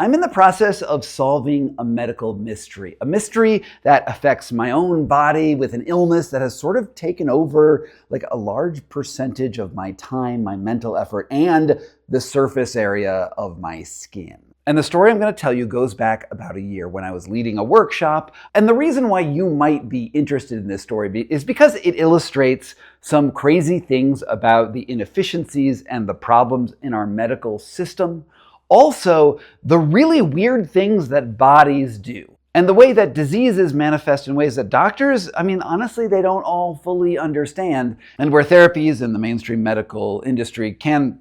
I'm in the process of solving a medical mystery, a mystery that affects my own body with an illness that has sort of taken over like a large percentage of my time, my mental effort, and the surface area of my skin. And the story I'm going to tell you goes back about a year when I was leading a workshop. And the reason why you might be interested in this story is because it illustrates some crazy things about the inefficiencies and the problems in our medical system. Also, the really weird things that bodies do. And the way that diseases manifest in ways that doctors, honestly, they don't all fully understand. And where therapies in the mainstream medical industry can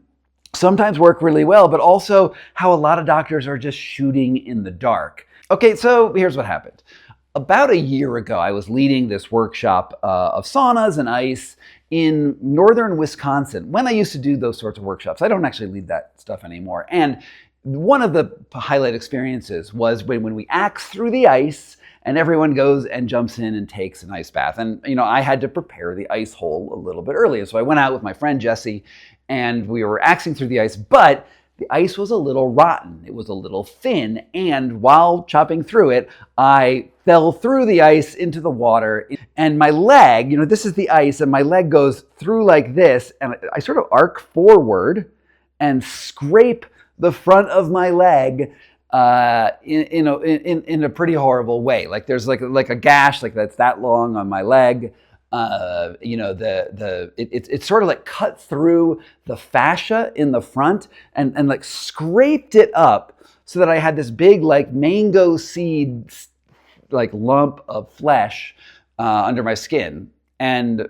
sometimes work really well, but also how a lot of doctors are just shooting in the dark. Okay, so here's what happened. About a year ago, I was leading this workshop of saunas and ice in northern Wisconsin when I used to do those sorts of workshops. I don't actually lead that stuff anymore. And one of the highlight experiences was when we axe through the ice and everyone goes and jumps in and takes an ice bath. And, I had to prepare the ice hole a little bit earlier. So I went out with my friend Jesse and we were axing through the ice, but the ice was a little rotten. It was a little thin. And while chopping through it, I fell through the ice into the water. And my leg, this is the ice, and my leg goes through like this. And I sort of arc forward and scrape the front of my leg in a pretty horrible way. Like there's like a gash like that's that long on my leg. It sort of like cut through the fascia in the front and like scraped it up so that I had this big like mango seed like lump of flesh under my skin. And,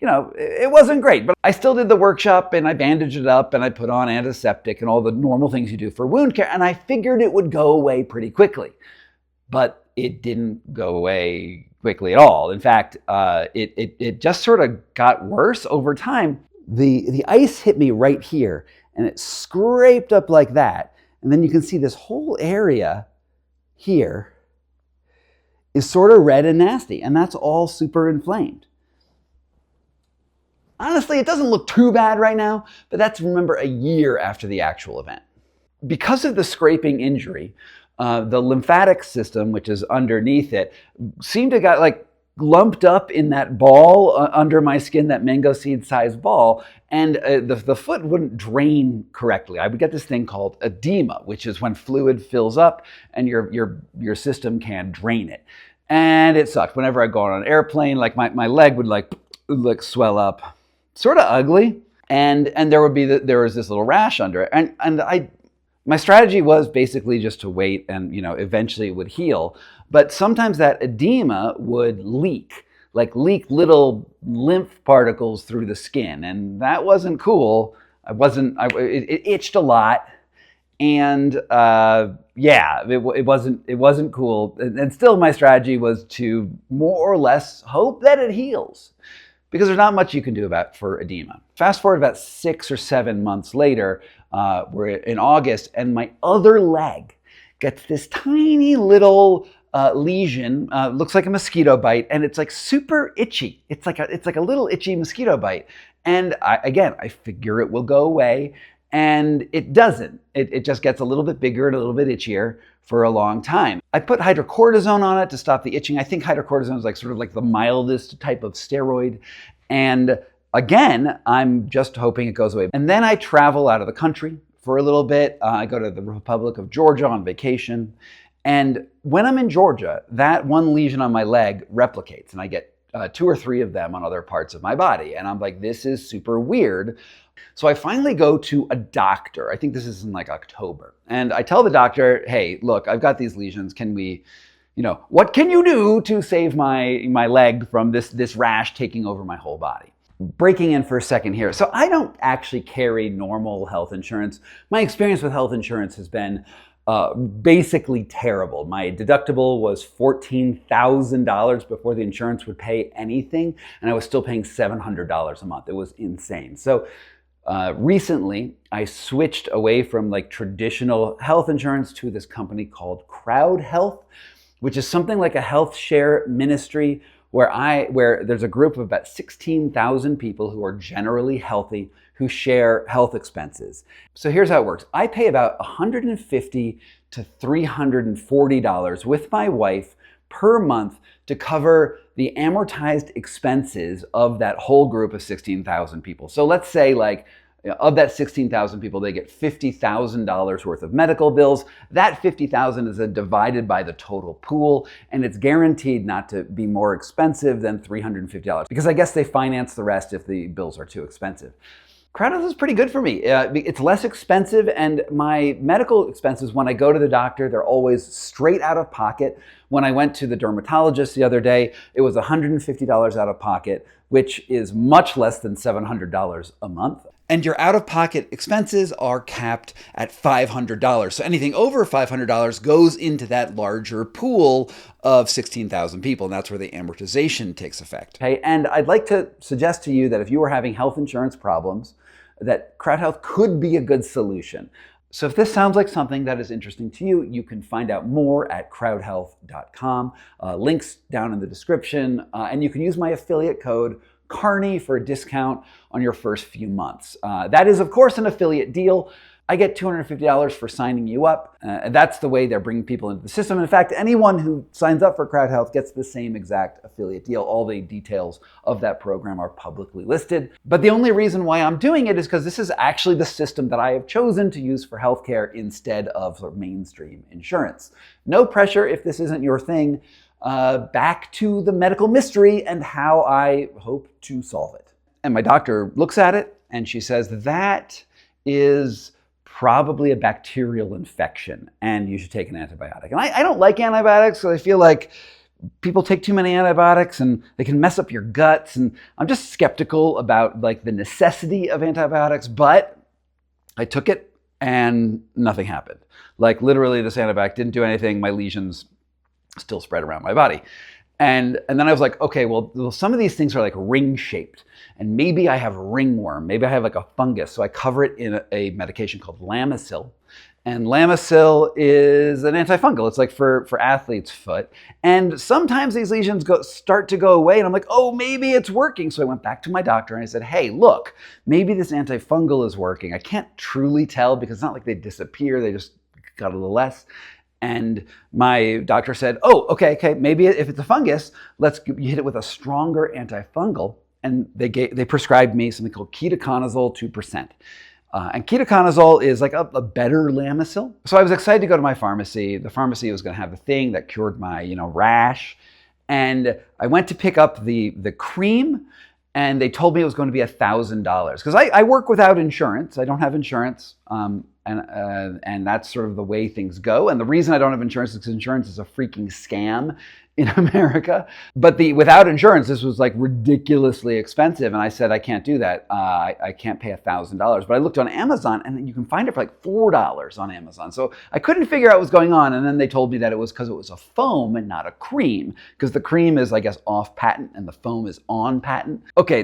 it wasn't great, but I still did the workshop and I bandaged it up and I put on antiseptic and all the normal things you do for wound care. And I figured it would go away pretty quickly, but it didn't go away quickly at all. In fact, it just sort of got worse over time. The ice hit me right here and it scraped up like that. And then you can see this whole area here is sort of red and nasty, and that's all super inflamed. Honestly, it doesn't look too bad right now, but that's, remember, a year after the actual event. Because of the scraping injury, the lymphatic system, which is underneath it, seemed to got like lumped up in that ball under my skin, that mango seed sized ball, and the foot wouldn't drain correctly. I would get this thing called edema, which is when fluid fills up and your system can't drain it. And it sucked. Whenever I go on an airplane, like my leg would like swell up, sort of ugly, and there was this little rash under it, and my strategy was basically just to wait and, eventually it would heal. But sometimes that edema would leak little lymph particles through the skin. And that wasn't cool. It itched a lot. And it wasn't cool. And still my strategy was to more or less hope that it heals, because there's not much you can do for edema. Fast forward about 6 or 7 months later, we're in August, and my other leg gets this tiny little lesion, looks like a mosquito bite, and it's like super itchy. It's like a little itchy mosquito bite. And I figure it will go away, and it doesn't. It just gets a little bit bigger and a little bit itchier for a long time. I put hydrocortisone on it to stop the itching. I think hydrocortisone is like sort of like the mildest type of steroid. And again, I'm just hoping it goes away. And then I travel out of the country for a little bit. I go to the Republic of Georgia on vacation. And when I'm in Georgia, that one lesion on my leg replicates, and I get 2 or 3 of them on other parts of my body. And I'm like, this is super weird. So I finally go to a doctor. I think this is in like October. And I tell the doctor, hey, look, I've got these lesions. Can we, what can you do to save my leg from this rash taking over my whole body? Breaking in for a second here. So I don't actually carry normal health insurance. My experience with health insurance has been basically terrible. My deductible was $14,000 before the insurance would pay anything, and I was still paying $700 a month. It was insane. So recently, I switched away from like traditional health insurance to this company called Crowd Health, which is something like a health share ministry where there's a group of about 16,000 people who are generally healthy, who share health expenses. So here's how it works. I pay about $150 to $340 with my wife per month to cover the amortized expenses of that whole group of 16,000 people. So let's say of that 16,000 people, they get $50,000 worth of medical bills. That $50,000 is then divided by the total pool, and it's guaranteed not to be more expensive than $350, because I guess they finance the rest if the bills are too expensive. Crowd health is pretty good for me. It's less expensive, and my medical expenses, when I go to the doctor, they're always straight out of pocket. When I went to the dermatologist the other day, it was $150 out of pocket, which is much less than $700 a month. And your out-of-pocket expenses are capped at $500. So anything over $500 goes into that larger pool of 16,000 people, and that's where the amortization takes effect. Okay, and I'd like to suggest to you that if you are having health insurance problems, that Crowd Health could be a good solution. So if this sounds like something that is interesting to you, you can find out more at crowdhealth.com. Links down in the description, and you can use my affiliate code Carney for a discount on your first few months. That is, of course, an affiliate deal. I get $250 for signing you up. That's the way they're bringing people into the system. In fact, anyone who signs up for Crowd Health gets the same exact affiliate deal. All the details of that program are publicly listed. But the only reason why I'm doing it is because this is actually the system that I have chosen to use for healthcare instead of sort of mainstream insurance. No pressure if this isn't your thing. Back to the medical mystery and how I hope to solve it. And my doctor looks at it and she says, that is probably a bacterial infection and you should take an antibiotic. And I don't like antibiotics, so I feel like people take too many antibiotics and they can mess up your guts. And I'm just skeptical about the necessity of antibiotics, but I took it and nothing happened. Literally this antibiotic didn't do anything. My lesions still spread around my body. And then I was like, okay, well, some of these things are ring shaped, and maybe I have ringworm, maybe I have a fungus. So I cover it in a medication called Lamisil. And Lamisil is an antifungal. It's for athlete's foot. And sometimes these lesions start to go away, and I'm like, oh, maybe it's working. So I went back to my doctor and I said, hey, look, maybe this antifungal is working. I can't truly tell because it's not like they disappear. They just got a little less. And my doctor said, oh, okay, maybe if it's a fungus, you hit it with a stronger antifungal. And they prescribed me something called ketoconazole 2%. And ketoconazole is a better Lamisil. So I was excited to go to my pharmacy. The pharmacy was going to have the thing that cured my, rash. And I went to pick up the cream, and they told me it was going to be $1,000 because I work without insurance. I don't have insurance. And that's sort of the way things go. And the reason I don't have insurance is because insurance is a freaking scam in America. But without insurance, this was ridiculously expensive. And I said, I can't do that. I can't pay $1,000. But I looked on Amazon, and you can find it for $4 on Amazon. So I couldn't figure out what was going on. And then they told me that it was because it was a foam and not a cream, because the cream is, I guess, off patent and the foam is on patent. Okay,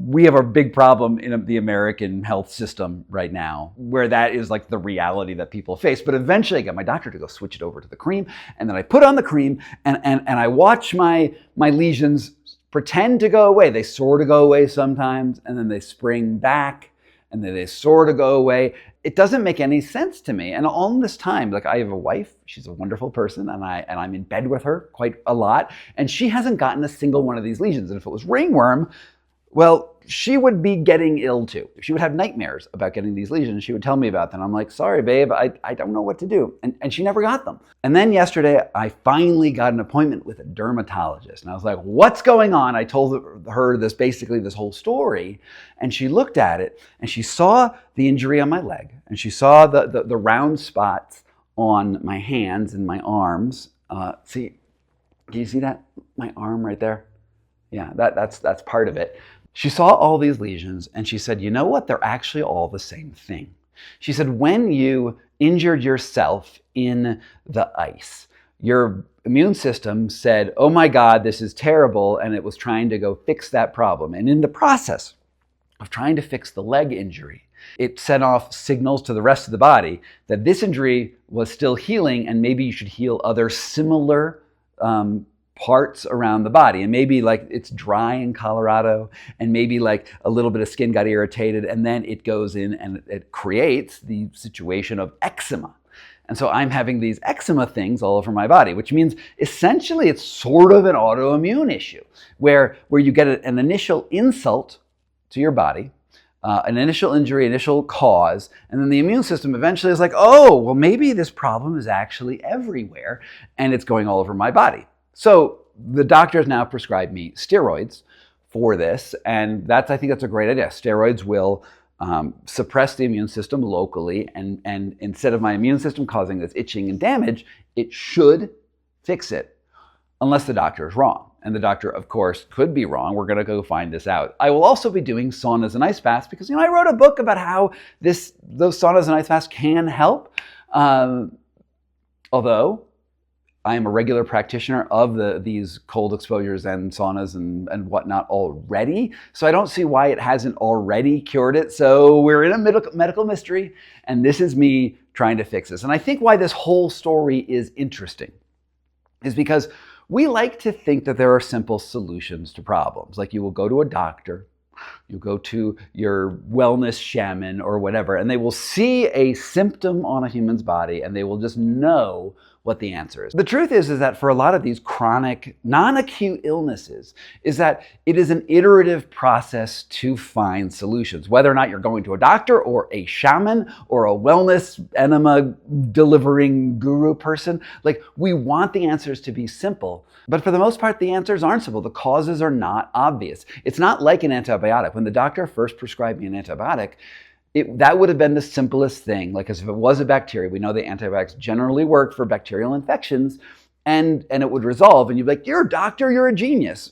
we have a big problem in the American health system right now, where that is the reality that people face. But eventually I got my doctor to go switch it over to the cream. And then I put on the cream and I watch my lesions pretend to go away. They sort of go away sometimes, and then they spring back, and then they sort of go away. It doesn't make any sense to me. And all this time, I have a wife, she's a wonderful person, and I'm in bed with her quite a lot, and she hasn't gotten a single one of these lesions. And if it was ringworm, well, she would be getting ill too. She would have nightmares about getting these lesions. She would tell me about them. I'm like, sorry, babe, I don't know what to do. And she never got them. And then yesterday, I finally got an appointment with a dermatologist. And I was like, what's going on? I told her this whole story. And she looked at it, and she saw the injury on my leg. And she saw the round spots on my hands and my arms. See, do you see that? My arm right there? Yeah, that's part of it. She saw all these lesions, and she said, you know what? They're actually all the same thing. She said, when you injured yourself in the ice, your immune system said, oh my God, this is terrible, and it was trying to go fix that problem. And in the process of trying to fix the leg injury, it sent off signals to the rest of the body that this injury was still healing, and maybe you should heal other similar parts around the body. And maybe like it's dry in Colorado, and maybe like a little bit of skin got irritated, and then it goes in and it creates the situation of eczema. And so I'm having these eczema things all over my body, which means essentially it's sort of an autoimmune issue where you get an initial insult to your body, an initial injury, initial cause, and then the immune system eventually is like, oh, well, maybe this problem is actually everywhere and it's going all over my body. So the doctors now prescribe me steroids for this, and I think that's a great idea. Steroids will suppress the immune system locally, and instead of my immune system causing this itching and damage, it should fix it, unless the doctor is wrong. And the doctor, of course, could be wrong. We're going to go find this out. I will also be doing saunas and ice baths because, I wrote a book about how those saunas and ice baths can help. Although I am a regular practitioner of these cold exposures and saunas and whatnot already. So I don't see why it hasn't already cured it. So we're in a medical mystery, and this is me trying to fix this. And I think why this whole story is interesting is because we like to think that there are simple solutions to problems. Like you will go to a doctor, you go to your wellness shaman or whatever, and they will see a symptom on a human's body and they will just know what the answer is. The truth is that for a lot of these chronic, non-acute illnesses, is that it is an iterative process to find solutions. Whether or not you're going to a doctor or a shaman or a wellness enema delivering guru person, like we want the answers to be simple. But for the most part, the answers aren't simple. The causes are not obvious. It's not like an antibiotic. When the doctor first prescribed me an antibiotic, that would have been the simplest thing. Like as if it was a bacteria, we know the antibiotics generally work for bacterial infections, and it would resolve, and you'd be like, you're a doctor, you're a genius.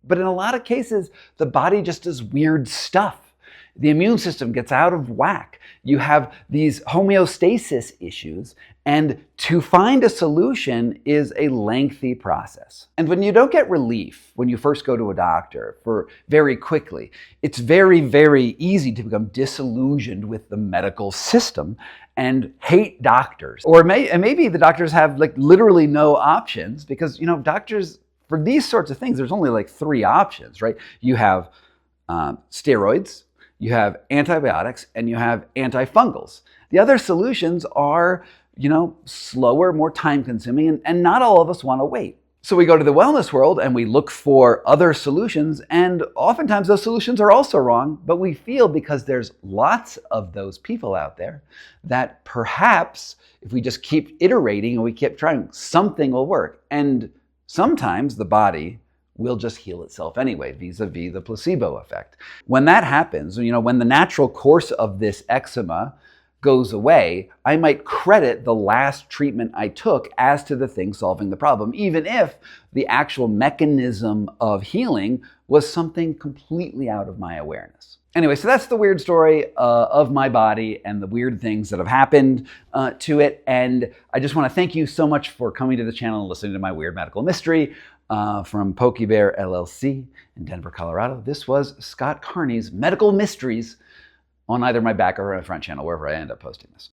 But in a lot of cases, the body just does weird stuff. The immune system gets out of whack. You have these homeostasis issues, and to find a solution is a lengthy process. And when you don't get relief when you first go to a doctor for very quickly, it's very, very easy to become disillusioned with the medical system and hate doctors. Or maybe the doctors have like literally no options because, doctors, for these sorts of things, there's only like 3 options, right? You have steroids, you have antibiotics, and you have antifungals. The other solutions are, slower, more time-consuming, and not all of us want to wait. So we go to the wellness world and we look for other solutions, and oftentimes those solutions are also wrong, but we feel because there's lots of those people out there that perhaps if we just keep iterating and we keep trying, something will work. And sometimes the body will just heal itself anyway, vis-a-vis the placebo effect. When that happens, when the natural course of this eczema goes away, I might credit the last treatment I took as to the thing solving the problem, even if the actual mechanism of healing was something completely out of my awareness. Anyway, so that's the weird story of my body and the weird things that have happened to it. And I just want to thank you so much for coming to the channel and listening to my weird medical mystery. From Pokey Bear LLC in Denver, Colorado. This was Scott Carney's Medical Mysteries on either my back or my front channel, wherever I end up posting this.